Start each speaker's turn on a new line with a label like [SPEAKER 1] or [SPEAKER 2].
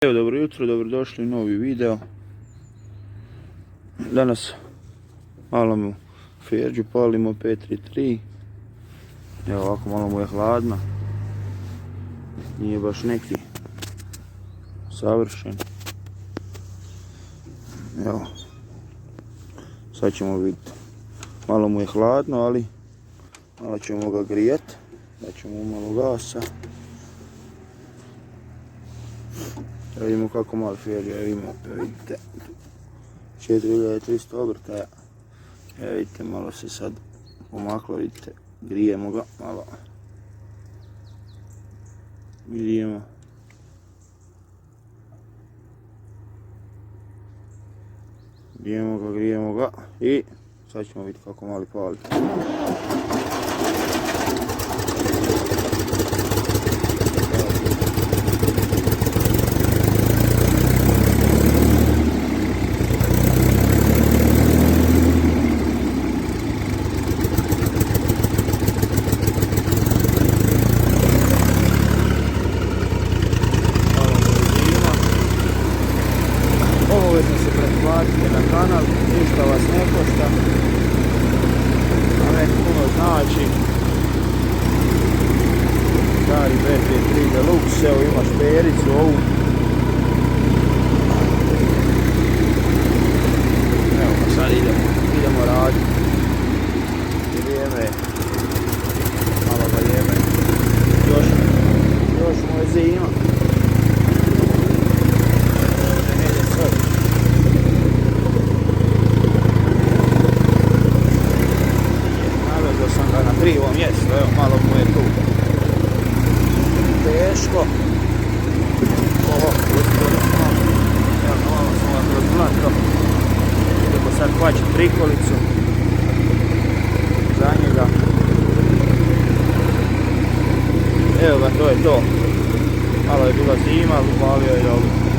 [SPEAKER 1] Evo, dobro jutro, dobrodošli u novi video. Danas malo mu Ferđu palimo 533. Evo ovako, malo mu je hladno. Nije baš neki savršen. Evo, sad ćemo vidjeti. Malo mu je hladno, ali malo ćemo ga grijati. Da ćemo malo gasa. Da vidimo kako malo Ferđa ima, vidite, 4300 obrtaja. Vidite, malo se sad pomaklo, vidite, grijemo ga malo. Grijemo. Grijemo ga i sad ćemo vidjeti kako mali pali. Obavezno se pretplatite na kanal, ništa vas ne košta, a meni puno znači. Stari BP3 Deluxe, evo ima špericu ovu. Evo pa sad idemo raditi. Vrijeme, malo ga jeme, još mu je zima. Na krivo mjesto, evo malo mu je tu teško. Evo malo smo ga kroz blato. Idemo sad hvaćati prikolicu za njega. Evo ga, to je to. Malo je bila zima, upalio je dobro.